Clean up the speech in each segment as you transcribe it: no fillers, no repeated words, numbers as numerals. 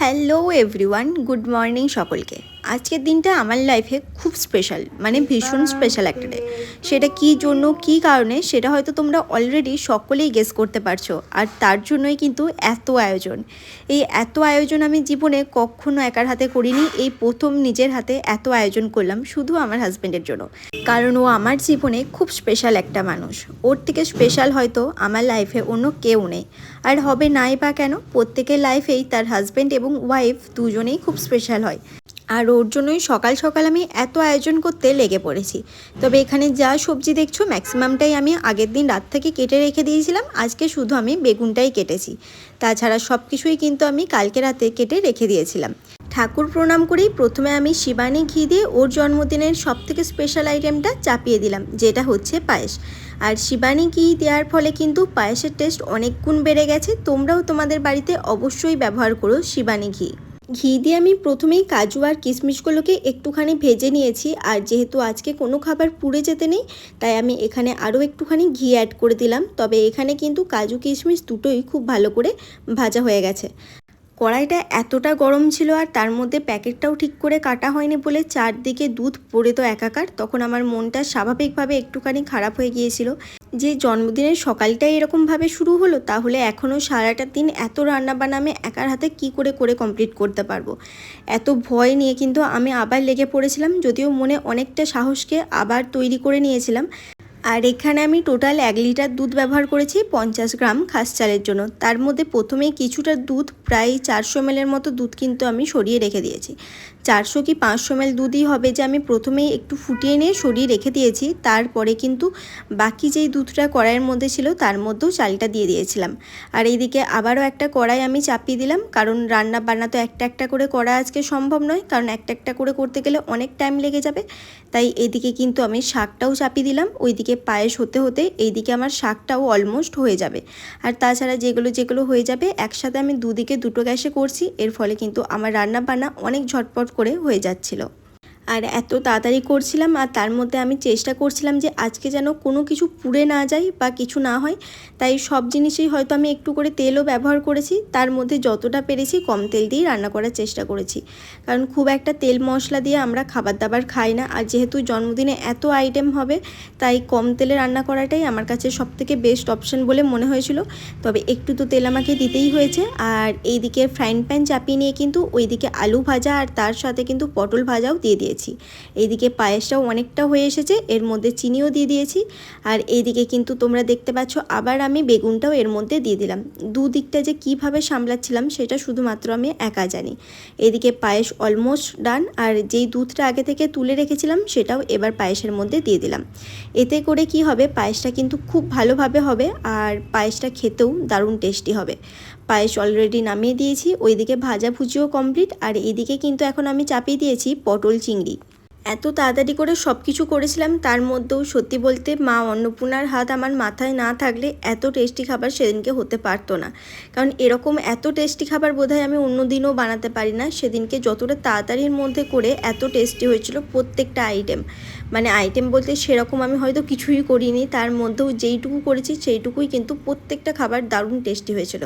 Hello everyone, good morning সকলকে। আজকের দিনটা আমার লাইফে খুব স্পেশাল, মানে ভীষণ স্পেশাল একটা ডে। সেটা কী জন্য, কী কারণে, সেটা হয়তো তোমরা অলরেডি সকলেই গেস করতে পারছো। আর তার জন্যই কিন্তু এত আয়োজন। এই এত আয়োজন আমি জীবনে কখনো একার হাতে করিনি। এই প্রথম নিজের হাতে এত আয়োজন করলাম শুধু আমার হাজব্যান্ডের জন্য, কারণ ও আমার জীবনে খুব স্পেশাল একটা মানুষ। ওর থেকে স্পেশাল হয়তো আমার লাইফে অন্য কেউ নেই, আর হবে নাই বা কেন। প্রত্যেকের লাইফেই তার হাজব্যান্ড এবং ওয়াইফ দুজনেই খুব স্পেশাল হয়। আর ওর জন্যই সকাল সকাল আমি এত আয়োজন করতে লেগে পড়েছি। তবে এখানে যা সবজি দেখছো ম্যাক্সিমামটাই আমি আগের দিন রাত থেকে কেটে রেখে দিয়েছিলাম। আজকে শুধু আমি বেগুনটাই কেটেছি, তাছাড়া সব কিছুই কিন্তু আমি কালকে রাতে কেটে রেখে দিয়েছিলাম। ঠাকুর প্রণাম করেই প্রথমে আমি শিবানী ঘি দিয়ে ওর জন্মদিনের সবথেকে স্পেশাল আইটেমটা চাপিয়ে দিলাম, যেটা হচ্ছে পায়েস। আর শিবানী ঘি দেওয়ার ফলে কিন্তু পায়েসের টেস্ট অনেক গুণ বেড়ে গেছে। তোমরাও তোমাদের বাড়িতে অবশ্যই ব্যবহার করো শিবানী ঘি। ঘি দিয়ে আমি প্রথমেই কাজু আর কিশমিশগুলোকে একটুখানি ভেজে নিয়েছি। আর যেহেতু আজকে কোনো খাবার পুড়ে যেতে নেই, তাই আমি এখানে আরও একটুখানি ঘি অ্যাড করে দিলাম। তবে এখানে কিন্তু কাজু কিশমিশ দুটোই খুব ভালো করে ভাজা হয়ে গেছে। কড়াইটা এতটা গরম ছিল, আর তার মধ্যে প্যাকেটটাও ঠিক করে কাটা হয়নি বলে চারদিকে দুধ পড়ে তো একাকার। তখন আমার মনটা স্বাভাবিকভাবে একটুখানি খারাপ হয়ে গিয়েছিল যে জন্মদিনের সকালটাই এরকমভাবে শুরু হলো, তাহলে এখনও সারাটা দিন এত রান্নাবান্না আমি একার হাতে কি করে কমপ্লিট করতে পারবো। এত ভয় নিয়ে কিন্তু আমি আবার লেগে পড়েছিলাম, যদিও মনে অনেকটা সাহসকে আবার তৈরি করে নিয়েছিলাম। আর এখানে আমি টোটাল 1 লিটার দুধ ব্যবহার করেছি 50 গ্রাম খাস চালের জন্য। তার মধ্যে প্রথমেই কিছুটা দুধ, প্রায় 400 ml মতো দুধ কিন্তু আমি সরিয়ে রেখে দিয়েছি। 400 কি 500 ml দুধই হবে, যে আমি প্রথমেই একটু ফুটিয়ে নিয়ে সরিয়ে রেখে দিয়েছি। তারপরে কিন্তু বাকি যেই দুধটা কড়াইয়ের মধ্যে ছিল তার মধ্যেও চালটা দিয়ে দিয়েছিলাম। আর এইদিকে আবারও একটা কড়াই আমি চাপিয়ে দিলাম, কারণ রান্না বান্না তো একটা একটা করে করা আজকে সম্ভব নয়, কারণ একটা একটা করে করতে গেলে অনেক টাইম লেগে যাবে। তাই এদিকে কিন্তু আমি শাকটাও চাপিয়ে দিলাম। ওইদিকে পায়েস হতে হতে এইদিকে আমার শাকটাও অলমোস্ট হয়ে যাবে। আর তাছাড়া যেগুলো হয়ে যাবে একসাথে আমি দুদিকে দুটো গ্যাসে করছি, এর ফলে কিন্তু আমার রান্না বান্না অনেক ঝটপট করে হয়ে যাচ্ছিল। আর এত তাড়াতাড়ি করছিলাম, আর তার মধ্যে আমি চেষ্টা করছিলাম যে আজকে যেন কোনো কিছু পুড়ে না যায় বা কিছু না হয়। তাই সব জিনিসেই হয়তো আমি একটু করে তেলও ব্যবহার করেছি। তার মধ্যে যতটা পেরেছি কম তেল দিয়েই রান্না করার চেষ্টা করেছি, কারণ খুব একটা তেল মশলা দিয়ে আমরা খাবার দাবার খাই না। আর যেহেতু জন্মদিনে এত আইটেম হবে, তাই কম তেলে রান্না করাটাই আমার কাছে সবথেকে বেস্ট অপশন বলে মনে হয়েছিল। তবে একটু তো তেল আমাকে দিতেই হয়েছে। আর এইদিকে ফ্রাইং প্যান চাপিয়ে নিয়ে কিন্তু ওইদিকে আলু ভাজা আর তার সাথে কিন্তু পটল ভাজাও দিয়ে দিয়েছি। এইদিকে পায়েসটাও অনেকটা হয়ে এসেছে, এর মধ্যে চিনিও দিয়ে দিয়েছি। আর এইদিকে কিন্তু তোমরা দেখতে পাচ্ছ আবার আমি বেগুনটাও এর মধ্যে দিয়ে দিলাম। দুদিকটা যে কিভাবে সামলাচ্ছিলাম সেটা শুধুমাত্র আমি একা জানি। এদিকে পায়েস অলমোস্ট ডান, আর যেই দুধটা আগে থেকে তুলে রেখেছিলাম সেটাও এবার পায়েসের মধ্যে দিয়ে দিলাম। এতে করে কি হবে, পায়েসটা কিন্তু খুব ভালোভাবে হবে, আর পায়েসটা খেতেও দারুণ টেস্টি হবে। পায়েস অলরেডি নামিয়ে দিয়েছি, ওইদিকে ভাজাভুজিও কমপ্লিট। আর এইদিকে কিন্তু এখন আমি চাপিয়ে দিয়েছি পটল চিংড়ি। এত তাড়াতাড়ি করে সব কিছু করেছিলাম, তার মধ্যেও সত্যি বলতে মা অন্নপূর্ণার হাত আমার মাথায় না থাকলে এত টেস্টি খাবার সেদিনকে হতে পারতো না। কারণ এরকম এত টেস্টি খাবার বোধহয় আমি অন্য দিনও বানাতে পারি না। সেদিনকে যতটা তাড়াতাড়ির মধ্যে করে এত টেস্টি হয়েছিল প্রত্যেকটা আইটেম। মানে আইটেম বলতে সেরকম আমি হয়তো কিছুই করিনি, তার মধ্যেও যেইটুকু করেছি সেইটুকুই কিন্তু প্রত্যেকটা খাবার দারুণ টেস্টি হয়েছিল।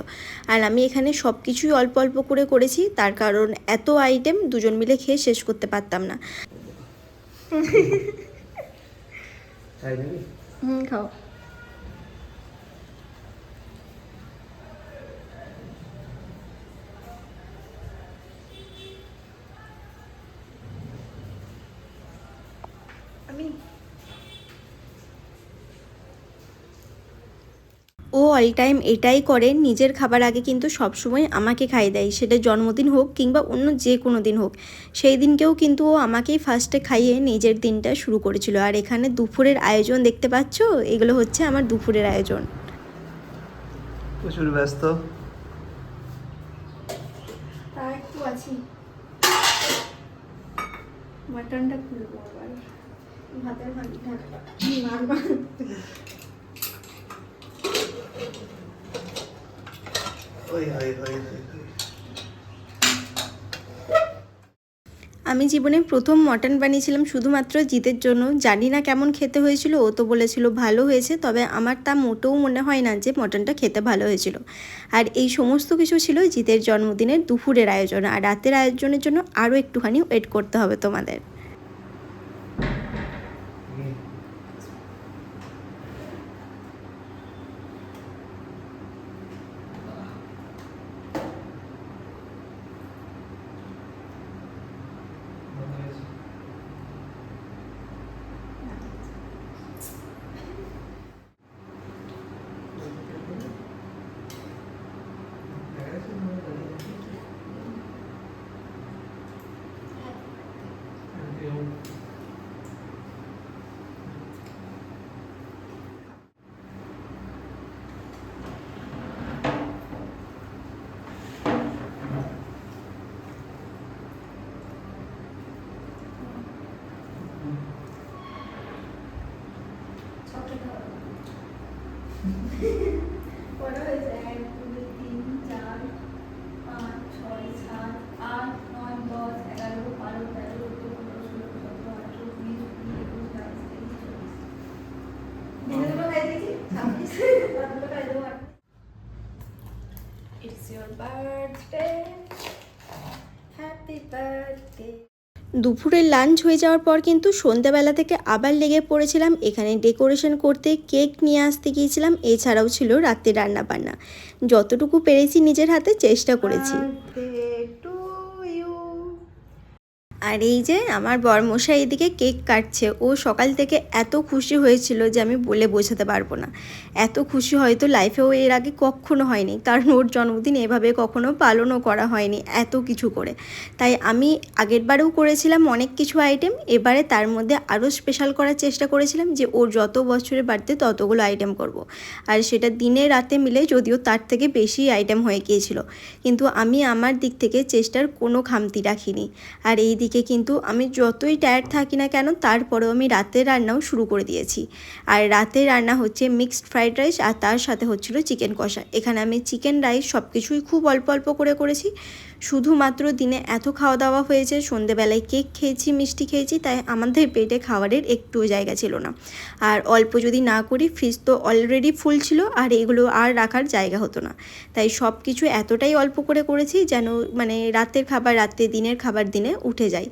আর আমি এখানে সব কিছুই অল্প অল্প করে করেছি, তার কারণ এত আইটেম দুজন মিলে খেয়ে শেষ করতে পারতাম না। খাও। ও অল টাইম এটাই করে, নিজের খাবার আগে কিন্তু সবসময় আমাকে খাইয়ে দেয়, সেটা জন্মদিন হোক কিংবা অন্য যে কোনো দিন হোক। সেই দিনকেও কিন্তু ও আমাকেই ফার্স্টে খাইয়ে নিজের দিনটা শুরু করেছিল। আর এখানে দুপুরের আয়োজন দেখতে পাচ্ছ, এগুলো হচ্ছে আমার দুপুরের আয়োজন। প্রচুর ব্যস্ত। একটু আছি, মাটনটা খুলবো আবার, ভাতের হাঁড়িটা মারবার। আমি জীবনে প্রথম মটন বানিয়েছিলাম শুধুমাত্র জিতের জন্য। জানি না কেমন খেতে হয়েছিল, ও তো বলেছিল ভালো হয়েছে, তবে আমার তা মোটেও মনে হয় না যে মটনটা খেতে ভালো হয়েছিল। আর এই সমস্ত কিছু ছিল জিতের জন্মদিনের দুপুরের আয়োজন, আর রাতের আয়োজনের জন্য আরও একটুখানি ওয়েট করতে হবে তোমাদের। কটা হয়েছে? 1, 2, 3, 4, 5, 6, 7, 8, 9, 10, 11, 12, 13, 14, 15, 16, 17, 18, 19, 20, 21, 22, 23, 24। দিনে দুটো খাই দিয়েছি, 26, রাতগুলো খাই দেবো 28। It's your birthday, happy birthday. দুপুরের লাঞ্চ হয়ে যাওয়ার পর কিন্তু সন্ধ্যাবেলা থেকে আবার লেগে পড়েছিলাম এখানে ডেকোরেশন করতে, কেক নিয়ে আসতে গিয়েছিলাম, এছাড়াও ছিল রাতে রান্না বান্না। যতটুকু পেরেছি নিজের হাতে চেষ্টা করেছি। আর এই যে আমার বরমশাই এদিকে কেক কাটছে। ও সকাল থেকে এত খুশি হয়েছিল যে আমি বলে বোঝাতে পারবো না। এত খুশি হয়তো লাইফেও এর আগে কখনো হয়নি, কারণ ওর জন্মদিন এভাবে কখনো পালনও করা হয়নি এত কিছু করে। তাই আমি আগেরবারেও করেছিলাম অনেক কিছু আইটেম, এবারে তার মধ্যে আরও স্পেশাল করার চেষ্টা করেছিলাম যে ওর যত বছরের বাড়তে ততগুলো আইটেম করব। আর সেটা দিনে রাতে মিলে যদিও তার থেকে বেশি আইটেম হয়ে গিয়েছিল, কিন্তু আমি আমার দিক থেকে চেষ্টার কোনো খামতি রাখিনি। আর এই দিকে কিন্তু আমি যতই টায়ার্ড থাকি না কেন তারপরেও আমি রাতের রান্নাও শুরু করে দিয়েছি। আর রাতের রান্না হচ্ছে মিক্সড ফ্রাইড রাইস, আর তার সাথে হচ্ছিল চিকেন কষা। এখানে আমি চিকেন রাইস সব কিছুই খুব অল্প অল্প করে করেছি। শুধুমাত্র দিনে এত খাওয়া দাওয়া হয়েছে, সন্ধেবেলায় কেক খেয়েছি, মিষ্টি খেয়েছি, তাই আমাদের পেটে খাবারের একটুও জায়গা ছিল না। আর অল্প যদি না করি, ফ্রিজ তো অলরেডি ফুল ছিল, আর এগুলো আর রাখার জায়গা হতো না। তাই সব কিছু এতটাই অল্প করে করেছি যেন মানে রাতের খাবার রাতে, দিনের খাবার দিনে উঠে যায়।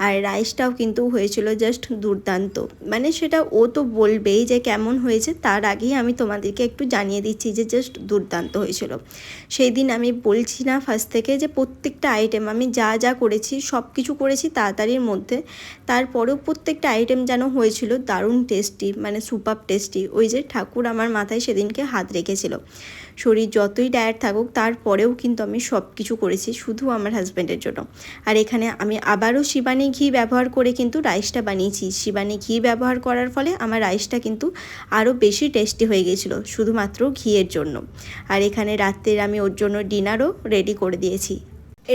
আর রাইসটাও কিন্তু হয়েছিল জাস্ট দুর্দান্ত। মানে সেটা ও তো বলবেই যে কেমন হয়েছে, তার আগেই আমি তোমাদেরকে একটু জানিয়ে দিচ্ছি যে জাস্ট দুর্দান্ত হয়েছিল। সেই দিন আমি বলছি না ফার্স্ট থেকে যে প্রত্যেকটা আইটেম আমি যা যা করেছি সব কিছু করেছি তাড়াতাড়ির মধ্যে, তারপরেও প্রত্যেকটা আইটেম যেন হয়েছিল দারুণ টেস্টি, মানে সুপার টেস্টি। ওই যে ঠাকুর আমার মাথায় সেদিনকে হাত রেখেছিল। শরীর যতই টায়ার্ড থাকুক তারপরেও কিন্তু আমি সব কিছু করেছি শুধু আমার হাজব্যান্ডের জন্য। আর এখানে আমি আবারও শিবানী ঘি ব্যবহার করে কিন্তু রাইসটা বানিয়েছি। শিবানী ঘি ব্যবহার করার ফলে আমার রাইসটা কিন্তু আরও বেশি টেস্টি হয়ে গেছিলো শুধুমাত্র ঘিয়ের জন্য। আর এখানে রাত্রের আমি ওর জন্য ডিনারও রেডি করে দিয়েছি।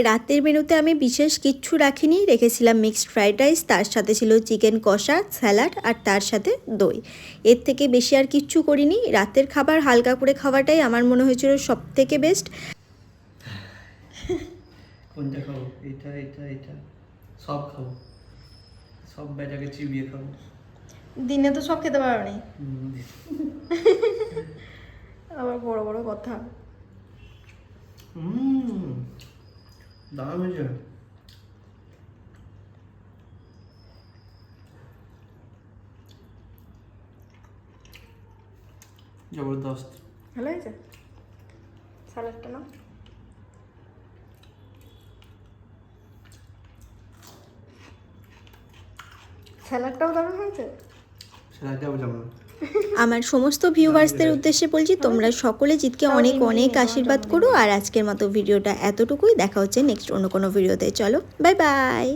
রাতের মেনুতে আমি বিশেষ কিচ্ছু রাখিনি, রেখেছিলাম মিক্সড ফ্রাইড রাইস, তার সাথে ছিল চিকেন কষা, স্যালাড, আর তার সাথে দই। এর থেকে বেশি আর কিচ্ছু করিনি। রাতের খাবার হালকা করে খাওয়াটাই আমার মনে হয়েছিল সব থেকে বেস্ট। কোনটা খাবো? এটা এটা এটা সব খাবো, সব বেটাকে চিবিয়ে খাবো। দিনে তো সব খেতে পারো নি, হুম। আবার বড় বড় কথা। দারুণ হয়েছে। জবরদস্ত। ভালো হয়েছে। স্যালাডটা না, স্যালাডটাও দারুণ হয়েছে। সেটা যেমন আমার সমস্ত ভিউয়ার্সদের উদ্দেশ্যে বলছি, তোমরা সকলে জিতকে অনেক অনেক আশীর্বাদ করো। আর আজকের মতো ভিডিওটা এতটুকুই। দেখা হচ্ছে নেক্সট অন্য কোনো ভিডিওতে। চলো, বাই বাই।